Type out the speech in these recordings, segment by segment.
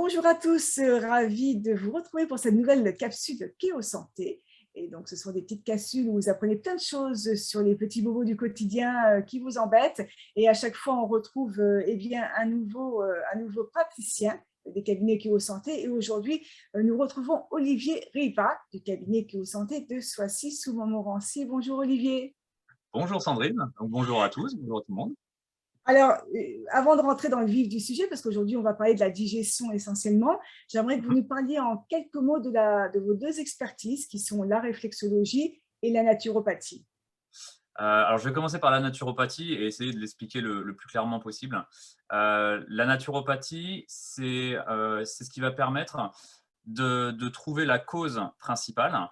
Bonjour à tous, ravi de vous retrouver pour cette nouvelle capsule de Kéo Santé. Et donc, ce sont des petites capsules où vous apprenez plein de choses sur les petits bobos du quotidien qui vous embêtent. Et à chaque fois, on retrouve eh bien, un nouveau praticien des cabinets Kéo Santé. Et aujourd'hui, nous retrouvons Olivier Riva du cabinet Kéo Santé de Soissy sous Montmorency. Bonjour Olivier. Bonjour Sandrine, donc bonjour à tous, bonjour à tout le monde. Alors, avant de rentrer dans le vif du sujet, parce qu'aujourd'hui, on va parler de la digestion essentiellement, j'aimerais que vous Mhm. nous parliez en quelques mots de vos deux expertises, qui sont la réflexologie et la naturopathie. Alors je vais commencer par la naturopathie et essayer de l'expliquer le plus clairement possible. La naturopathie, c'est ce qui va permettre de trouver la cause principale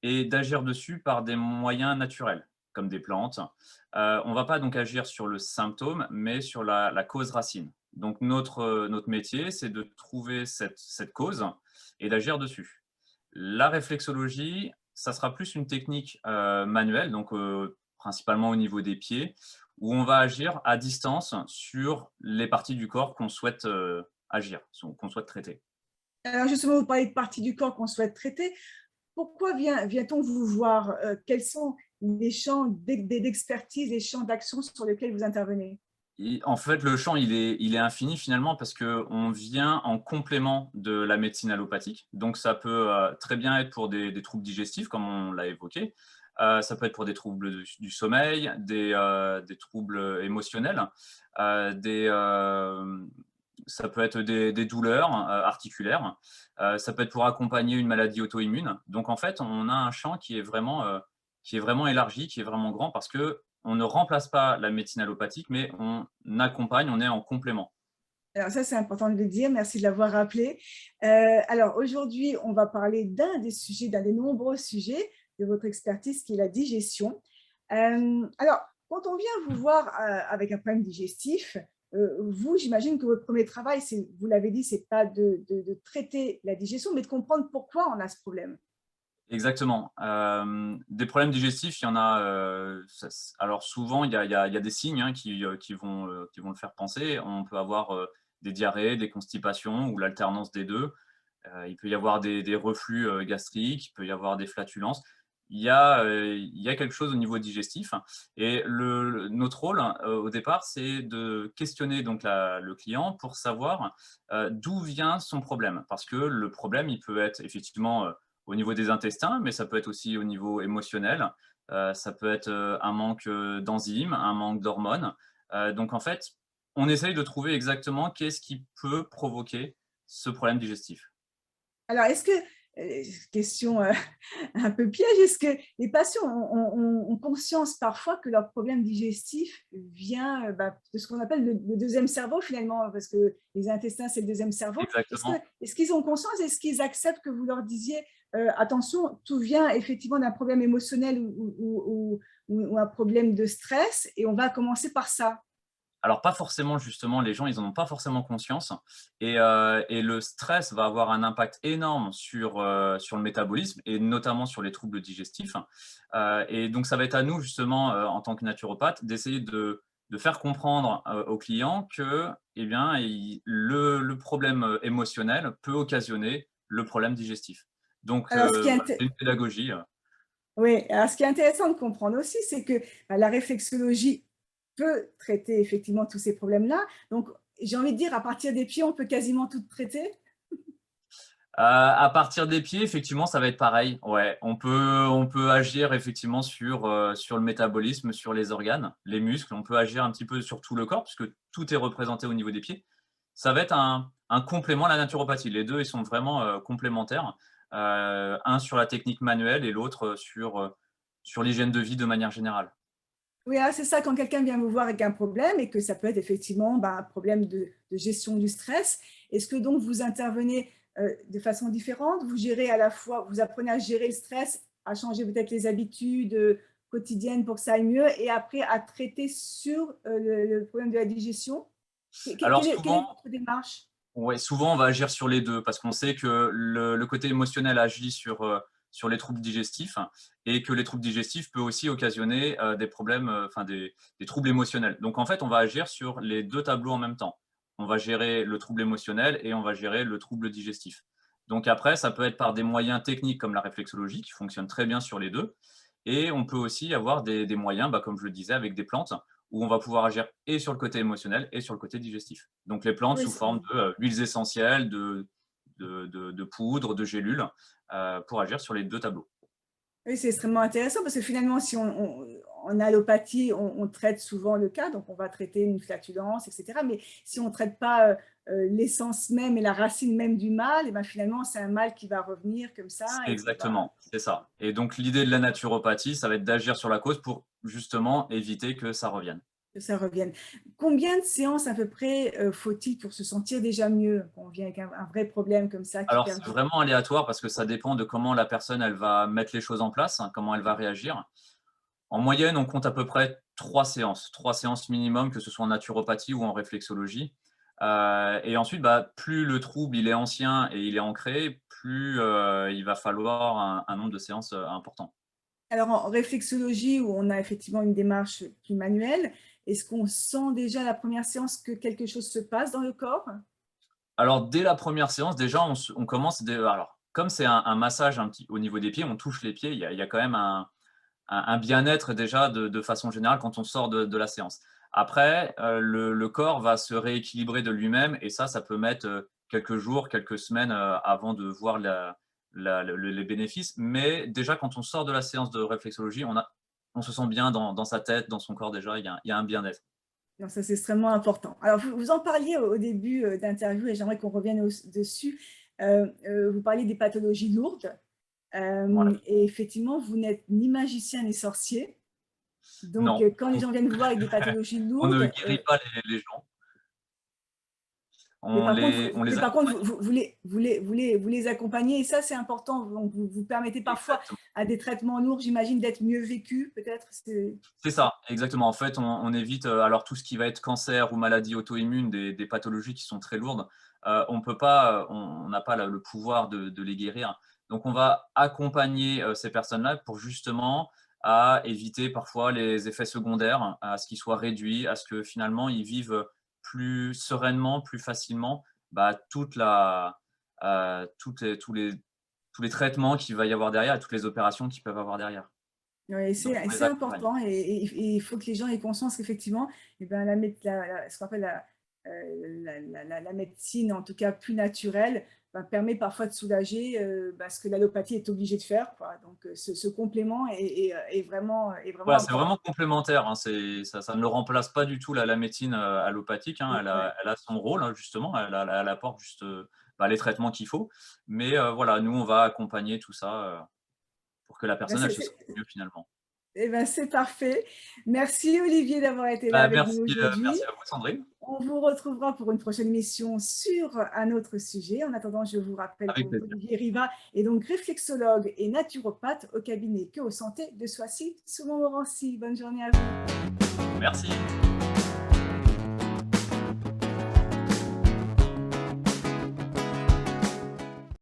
et d'agir dessus par des moyens naturels, comme des plantes. On ne va pas donc agir sur le symptôme, mais sur la cause racine. Donc notre métier, c'est de trouver cette cause et d'agir dessus. La réflexologie, ça sera plus une technique manuelle, donc principalement au niveau des pieds, où on va agir à distance sur les parties du corps qu'on souhaite agir, qu'on souhaite traiter. Alors, justement, vous parlez de parties du corps qu'on souhaite traiter. Pourquoi vient-on vous voir? Quels sont les champs d'expertise, les champs d'action sur lesquels vous intervenez? En fait, le champ, il est infini finalement parce qu'on vient en complément de la médecine allopathique. Donc, ça peut très bien être pour des troubles digestifs, comme on l'a évoqué. Ça peut être pour des troubles du sommeil, des troubles émotionnels, ça peut être des douleurs articulaires, ça peut être pour accompagner une maladie auto-immune. Donc, en fait, on a un champ qui est vraiment élargi, qui est vraiment grand parce que on ne remplace pas la médecine allopathique, mais on accompagne, on est en complément. Alors ça, c'est important de le dire, merci de l'avoir rappelé. Alors aujourd'hui, on va parler d'un des sujets, d'un des nombreux sujets de votre expertise qui est la digestion. Alors, quand on vient vous voir avec un problème digestif, vous, j'imagine que votre premier travail, vous l'avez dit, c'est pas de traiter la digestion, mais de comprendre pourquoi on a ce problème. Exactement. Des problèmes digestifs, il y en a, alors souvent, il y a des signes hein, qui vont le faire penser. On peut avoir des diarrhées, des constipations ou l'alternance des deux. Il peut y avoir des reflux gastriques, il peut y avoir des flatulences. Il y a quelque chose au niveau digestif et notre rôle au départ, c'est de questionner donc le client pour savoir d'où vient son problème. Parce que le problème, il peut être effectivement au niveau des intestins, mais ça peut être aussi au niveau émotionnel. Ça peut être un manque d'enzymes, un manque d'hormones. Donc en fait, on essaye de trouver exactement qu'est-ce qui peut provoquer ce problème digestif. Alors, est-ce que, question un peu piège, est-ce que les patients ont conscience parfois que leur problème digestif vient de ce qu'on appelle le deuxième cerveau finalement, parce que les intestins, c'est le deuxième cerveau. Exactement. Est-ce qu'ils ont conscience, est-ce qu'ils acceptent que vous leur disiez, attention, tout vient effectivement d'un problème émotionnel ou un problème de stress, et on va commencer par ça? Alors pas forcément justement, les gens, ils en ont pas forcément conscience et le stress va avoir un impact énorme sur le métabolisme et notamment sur les troubles digestifs. Et donc ça va être à nous justement, en tant que naturopathe, d'essayer de faire comprendre, aux clients que, eh bien, le problème, émotionnel peut occasionner le problème digestif. Donc Alors, ce qui est voilà, c'est une pédagogie. Oui, alors ce qui est intéressant de comprendre aussi, c'est que la réflexologie peut traiter effectivement tous ces problèmes-là. Donc, j'ai envie de dire, à partir des pieds, on peut quasiment tout traiter. À partir des pieds, effectivement, ça va être pareil. Ouais, on peut agir effectivement sur le métabolisme, sur les organes, les muscles. On peut agir un petit peu sur tout le corps puisque tout est représenté au niveau des pieds. Ça va être un complément à la naturopathie. Les 2, ils sont vraiment, complémentaires. Un sur la technique manuelle et l'autre, sur l'hygiène de vie de manière générale. Oui, ah, c'est ça, quand quelqu'un vient vous voir avec un problème et que ça peut être effectivement un problème de gestion du stress, est-ce que donc vous intervenez de façon différente? Vous gérez à la fois, vous apprenez à gérer le stress, à changer peut-être les habitudes quotidiennes pour que ça aille mieux, et après à traiter sur le problème de la digestion? Alors Quelle souvent est votre démarche? Ouais, souvent, on va agir sur les 2 parce qu'on sait que le côté émotionnel agit sur les troubles digestifs et que les troubles digestifs peuvent aussi occasionner, des problèmes, enfin des troubles émotionnels. Donc en fait, on va agir sur les 2 tableaux en même temps. on va gérer le trouble émotionnel et on va gérer le trouble digestif. Donc après, ça peut être par des moyens techniques comme la réflexologie qui fonctionne très bien sur les deux. Et on peut aussi avoir des moyens, comme je le disais, avec des plantes où on va pouvoir agir et sur le côté émotionnel et sur le côté digestif. Donc les plantes Oui, sous forme d'huiles essentielles, de poudre, de gélules, pour agir sur les deux tableaux. oui, c'est extrêmement intéressant parce que finalement, si en allopathie, on traite souvent le cas, donc on va traiter une flatulence, etc. Mais si on ne traite pas l'essence même et la racine même du mal, et ben finalement, c'est un mal qui va revenir comme ça et qu'on va… Exactement, c'est ça. Et donc l'idée de la naturopathie, ça va être d'agir sur la cause pour justement éviter que ça revienne. que ça revienne. Combien de séances à peu près faut-il pour se sentir déjà mieux quand on vient avec un vrai problème comme ça qui Alors c'est perdure? vraiment aléatoire parce que ça dépend de comment la personne elle va mettre les choses en place, hein, comment elle va réagir. En moyenne, on compte à peu près 3 séances minimum, que ce soit en naturopathie ou en réflexologie. Et ensuite, plus le trouble il est ancien et il est ancré, plus il va falloir un nombre de séances important. Alors en réflexologie, où on a effectivement une démarche plus manuelle, est-ce qu'on sent déjà la première séance que quelque chose se passe dans le corps? Alors, dès la première séance, déjà, on commence alors, comme c'est un massage un petit au niveau des pieds, on touche les pieds, il y a quand même un bien-être déjà de façon générale quand on sort de la séance. Après, le corps va se rééquilibrer de lui-même et ça peut mettre, quelques jours, quelques semaines, avant de voir les bénéfices. Mais déjà, quand on sort de la séance de réflexologie, on se sent bien dans sa tête, dans son corps déjà, il y a un bien-être. Non, ça, c'est extrêmement important. Alors, vous en parliez au début d'interview et j'aimerais qu'on revienne dessus. Vous parliez des pathologies lourdes Ouais. et effectivement, vous n'êtes ni magicien ni sorcier. Donc, Non, quand les gens viennent vous voir avec des pathologies on ne lourdes, guérit pas les gens, mais par contre, on les vous, accompagne. vous les accompagnez et ça, c'est important. Donc, vous permettez parfois Exactement. à des traitements lourds, j'imagine, d'être mieux vécus, peut-être. C'est ça, exactement. En fait, on évite, alors tout ce qui va être cancer ou maladie auto-immune, des pathologies qui sont très lourdes, on peut pas, on n'a pas le pouvoir de les guérir. Donc on va accompagner, ces personnes-là pour justement à éviter parfois les effets secondaires, à ce qu'ils soient réduits, à ce que finalement ils vivent plus sereinement, plus facilement, toute la tous les traitements qu'il va y avoir derrière et toutes les opérations qu'ils peuvent avoir derrière. Oui, Donc on les c'est accompagne. important et il faut que les gens aient conscience qu'effectivement, eh ben, ce qu'on appelle la médecine, en tout cas plus naturelle, ben, permet parfois de soulager ce que l'allopathie est obligée de faire, quoi. Donc, ce complément est vraiment Voilà, c'est vraiment important. complémentaire, hein, ça ne remplace pas du tout la médecine, allopathique, hein. Ouais. Elle a son rôle, hein, justement, elle apporte juste, les traitements qu'il faut. Mais voilà, nous, on va accompagner tout ça, pour que la Ben, personne, elle se sente mieux finalement. eh ben, c'est parfait. Merci Olivier d'avoir été là avec nous Merci aujourd'hui. à vous Sandrine, On vous retrouvera pour une prochaine émission sur un autre sujet. En attendant, je vous rappelle avec plaisir. qu'Olivier Riva est donc réflexologue et naturopathe au cabinet Que Santé de Soissy, sous Montmorency. Bonne journée à vous. Merci.